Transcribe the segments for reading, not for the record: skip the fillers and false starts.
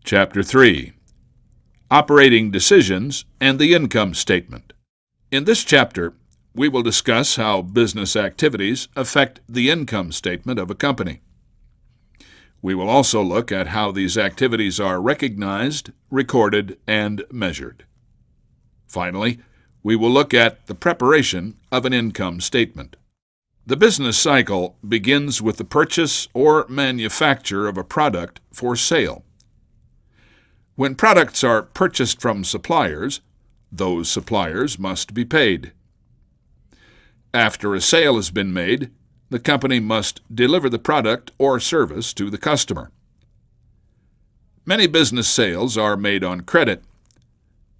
Chapter 3. Operating Decisions and the Income Statement. In this chapter, we will discuss how business activities affect the income statement of a company. We will also look at how these activities are recognized, recorded, and measured. Finally, we will look at the preparation of an income statement. The business cycle begins with the purchase or manufacture of a product for sale. When products are purchased from suppliers, those suppliers must be paid. After a sale has been made, the company must deliver the product or service to the customer. Many business sales are made on credit.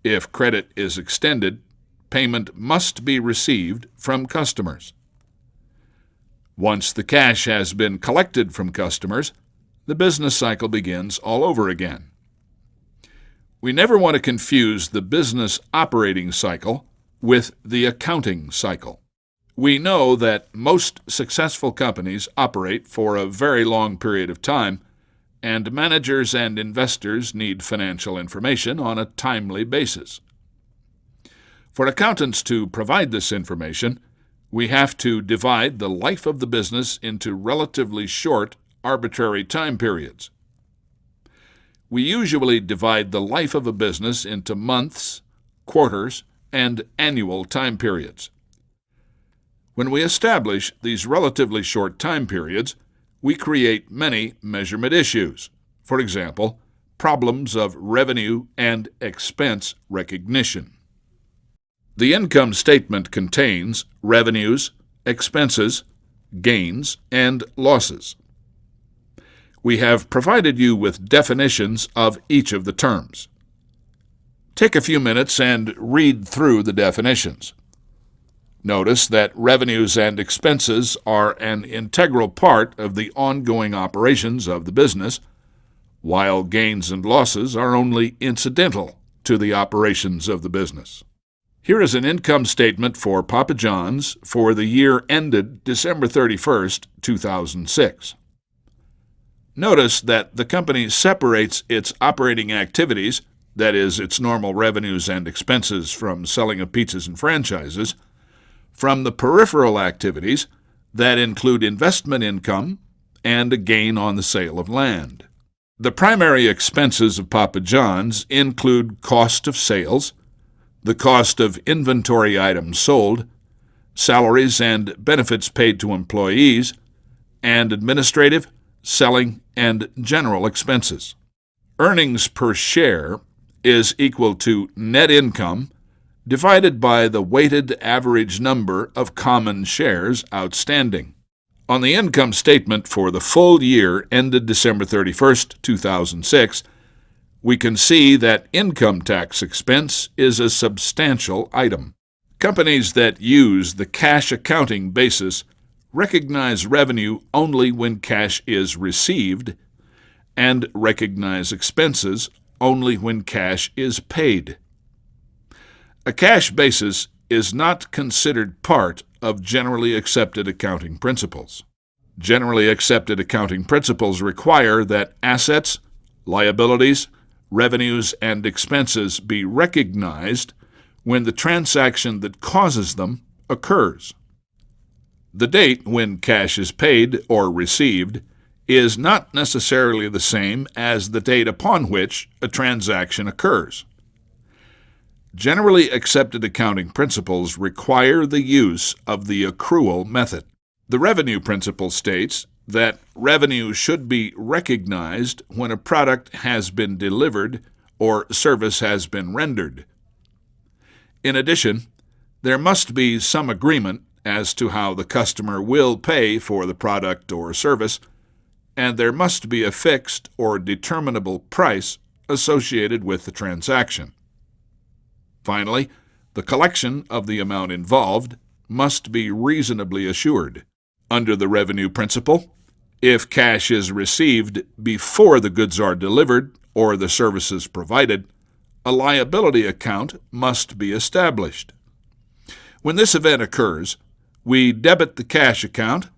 If credit is extended, payment must be received from customers. Once the cash has been collected from customers, the business cycle begins all over again. We never want to confuse the business operating cycle with the accounting cycle. We know that most successful companies operate for a very long period of time, and managers and investors need financial information on a timely basis. For accountants to provide this information, we have to divide the life of the business into relatively short, arbitrary time periods. We usually divide the life of a business into months, quarters, and annual time periods. When we establish these relatively short time periods, we create many measurement issues. For example, problems of revenue and expense recognition. The income statement contains revenues, expenses, gains, and losses. We have provided you with definitions of each of the terms. Take a few minutes and read through the definitions. Notice that revenues and expenses are an integral part of the ongoing operations of the business, while gains and losses are only incidental to the operations of the business. Here is an income statement for Papa John's for the year ended December 31st, 2006. Notice that the company separates its operating activities, that is, its normal revenues and expenses from selling of pizzas and franchises, from the peripheral activities that include investment income and a gain on the sale of land. The primary expenses of Papa John's include cost of sales, the cost of inventory items sold, salaries and benefits paid to employees, and administrative, selling, and general expenses. Earnings per share is equal to net income divided by the weighted average number of common shares outstanding. On the income statement for the full year ended December 31st, 2006, we can see that income tax expense is a substantial item. Companies that use the cash accounting basis recognize revenue only when cash is received and recognize expenses only when cash is paid. A cash basis is not considered part of generally accepted accounting principles. Generally accepted accounting principles require that assets, liabilities, revenues, and expenses be recognized when the transaction that causes them occurs. The date when cash is paid or received is not necessarily the same as the date upon which a transaction occurs. Generally accepted accounting principles require the use of the accrual method. The revenue principle states that revenue should be recognized when a product has been delivered or service has been rendered. In addition, there must be some agreement as to how the customer will pay for the product or service, and there must be a fixed or determinable price associated with the transaction. Finally, the collection of the amount involved must be reasonably assured. Under the revenue principle, if cash is received before the goods are delivered or the services provided, a liability account must be established. When this event occurs, we debit the cash account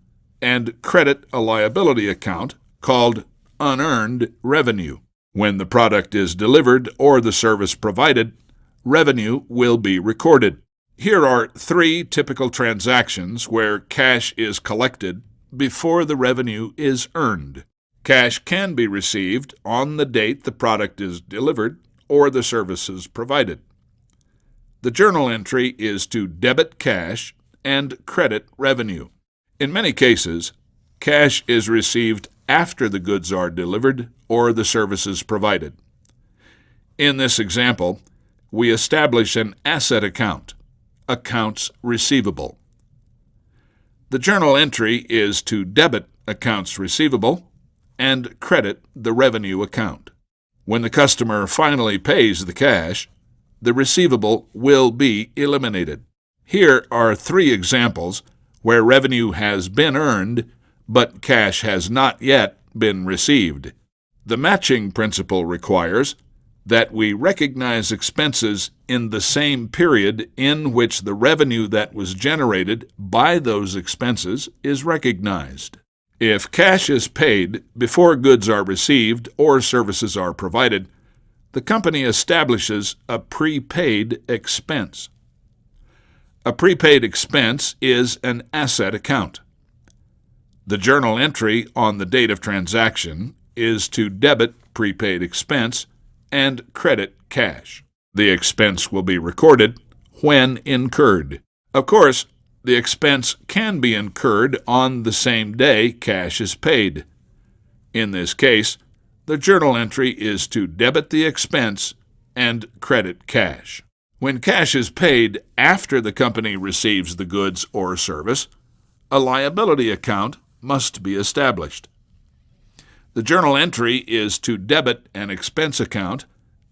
and credit a liability account called unearned revenue. When the product is delivered or the service provided, revenue will be recorded. Here are 3 typical transactions where cash is collected before the revenue is earned. Cash can be received on the date the product is delivered or the service is provided. The journal entry is to debit cash and credit revenue. In many cases, cash is received after the goods are delivered or the service is provided. In this example, we establish an asset account, accounts receivable. The journal entry is to debit accounts receivable and credit the revenue account. When the customer finally pays the cash, the receivable will be eliminated. Here are 3 examples where revenue has been earned, but cash has not yet been received. The matching principle requires that we recognize expenses in the same period in which the revenue that was generated by those expenses is recognized. If cash is paid before goods are received or services are provided, the company establishes a prepaid expense. A prepaid expense is an asset account. The journal entry on the date of transaction is to debit prepaid expense and credit cash. The expense will be recorded when incurred. Of course, the expense can be incurred on the same day cash is paid. In this case, the journal entry is to debit the expense and credit cash. When cash is paid after the company receives the goods or service, a liability account must be established. The journal entry is to debit an expense account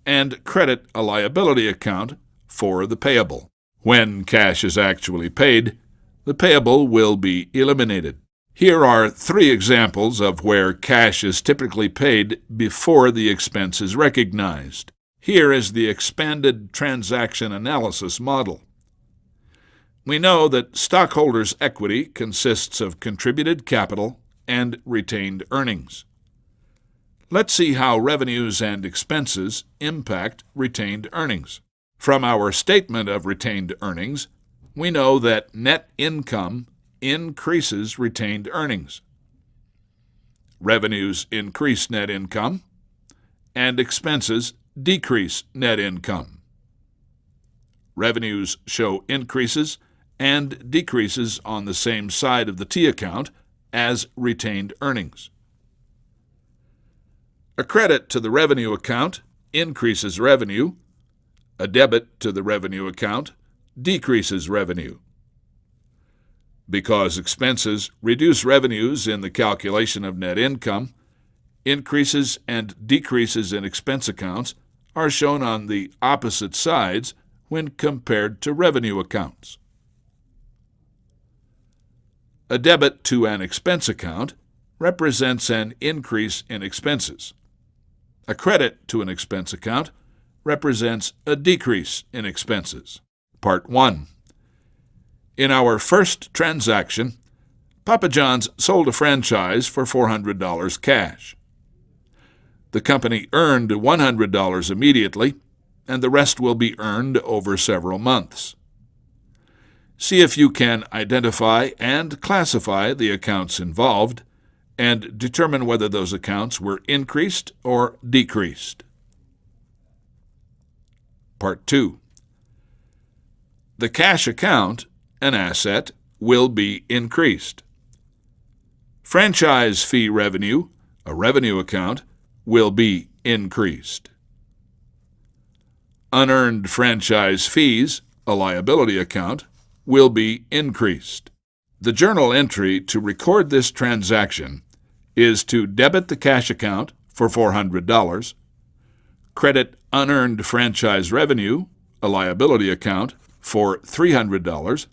and credit a liability account for the payable. When cash is actually paid, the payable will be eliminated. Here are 3 examples of where cash is typically paid before the expense is recognized. Here is the expanded transaction analysis model. We know that stockholders' equity consists of contributed capital and retained earnings. Let's see how revenues and expenses impact retained earnings. From our statement of retained earnings, we know that net income increases retained earnings. Revenues increase net income, and expenses decrease net income. Revenues show increases and decreases on the same side of the T account as retained earnings. A credit to the revenue account increases revenue. A debit to the revenue account decreases revenue. Because expenses reduce revenues in the calculation of net income, increases and decreases in expense accounts are shown on the opposite sides when compared to revenue accounts. A debit to an expense account represents an increase in expenses. A credit to an expense account represents a decrease in expenses. Part 1. In our first transaction, Papa John's sold a franchise for $400 cash. The company earned $100 immediately, and the rest will be earned over several months. See if you can identify and classify the accounts involved and determine whether those accounts were increased or decreased. Part 2. The cash account, an asset, will be increased. Franchise fee revenue, a revenue account, will be increased. Unearned franchise fees, a liability account, will be increased. The journal entry to record this transaction is to debit the cash account for $400, credit unearned franchise revenue, a liability account, for $300,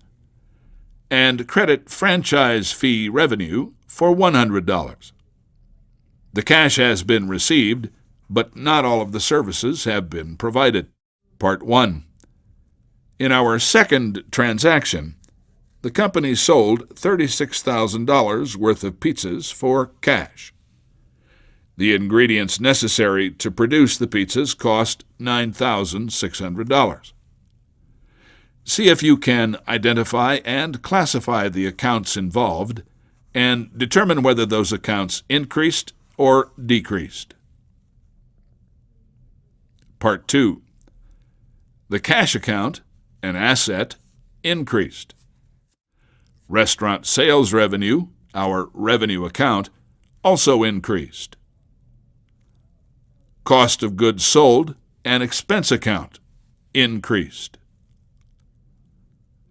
and credit franchise fee revenue for $100. The cash has been received, but not all of the services have been provided. Part 1. In our second transaction, the company sold $36,000 worth of pizzas for cash. The ingredients necessary to produce the pizzas cost $9,600. See if you can identify and classify the accounts involved and determine whether those accounts increased or decreased. Part 2. The cash account, an asset, increased. Restaurant sales revenue, our revenue account, also increased. Cost of goods sold, an expense account, increased.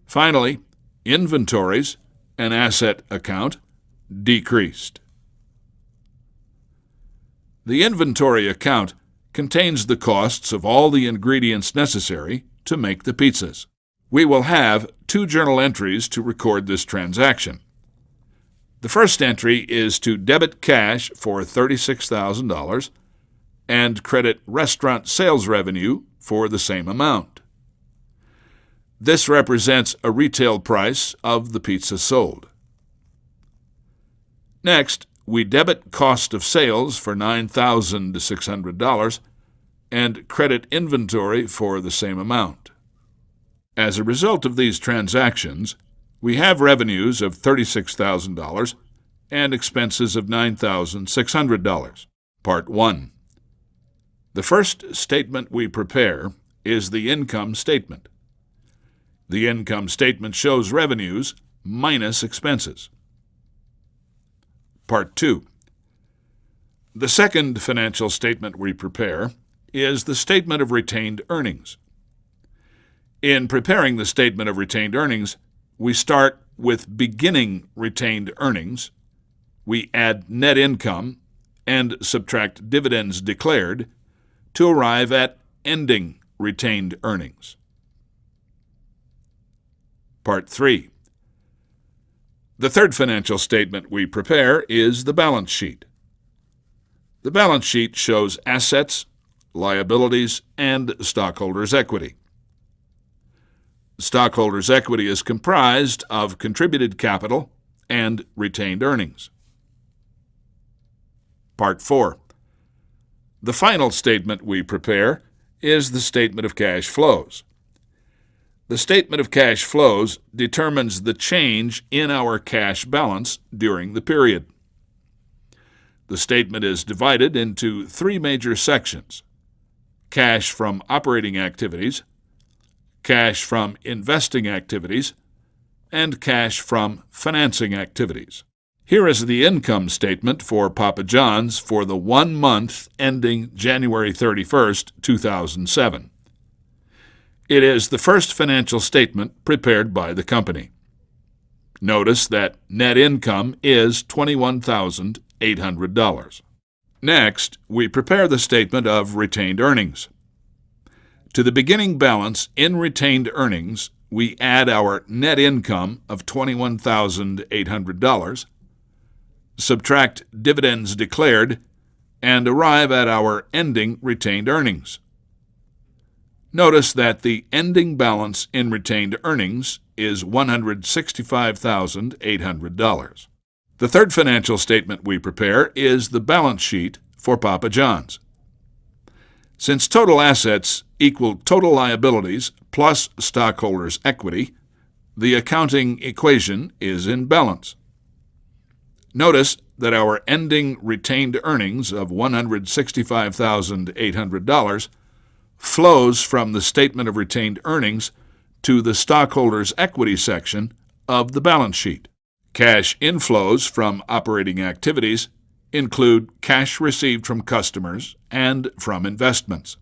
Finally, inventories, an asset account, decreased. The inventory account contains the costs of all the ingredients necessary to make the pizzas. We will have 2 journal entries to record this transaction. The first entry is to debit cash for $36,000 and credit restaurant sales revenue for the same amount. This represents a retail price of the pizza sold. Next, we debit cost of sales for $9,600 and credit inventory for the same amount. As a result of these transactions, we have revenues of $36,000 and expenses of $9,600. Part 1. The first statement we prepare is the income statement. The income statement shows revenues minus expenses. Part 2. The second financial statement we prepare is the statement of retained earnings. In preparing the statement of retained earnings, we start with beginning retained earnings, we add net income, and subtract dividends declared to arrive at ending retained earnings. Part 3. The third financial statement we prepare is the balance sheet. The balance sheet shows assets, liabilities, and stockholders' equity. Stockholders' equity is comprised of contributed capital and retained earnings. Part 4. The final statement we prepare is the statement of cash flows. The statement of cash flows determines the change in our cash balance during the period. The statement is divided into 3 major sections: cash from operating activities, cash from investing activities, and cash from financing activities. Here is the income statement for Papa John's for the 1 month ending January 31st, 2007. It is the first financial statement prepared by the company. Notice that net income is $21,800. Next, we prepare the statement of retained earnings. To the beginning balance in retained earnings, we add our net income of $21,800, subtract dividends declared, and arrive at our ending retained earnings. Notice that the ending balance in retained earnings is $165,800. The third financial statement we prepare is the balance sheet for Papa John's. Since total assets equal total liabilities plus stockholders' equity, the accounting equation is in balance. Notice that our ending retained earnings of $165,800 flows from the statement of retained earnings to the stockholders' equity section of the balance sheet. Cash inflows from operating activities include cash received from customers and from investments.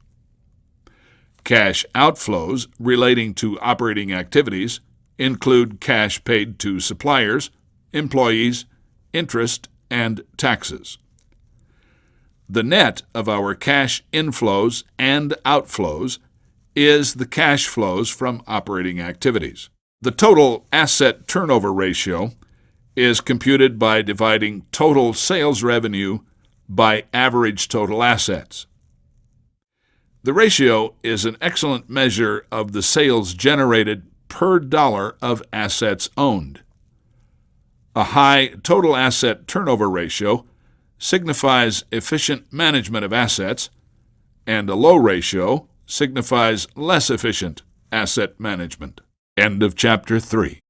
Cash outflows relating to operating activities include cash paid to suppliers, employees, interest, and taxes. The net of our cash inflows and outflows is the cash flows from operating activities. The total asset turnover ratio is computed by dividing total sales revenue by average total assets. The ratio is an excellent measure of the sales generated per dollar of assets owned. A high total asset turnover ratio signifies efficient management of assets, and a low ratio signifies less efficient asset management. End of chapter 3.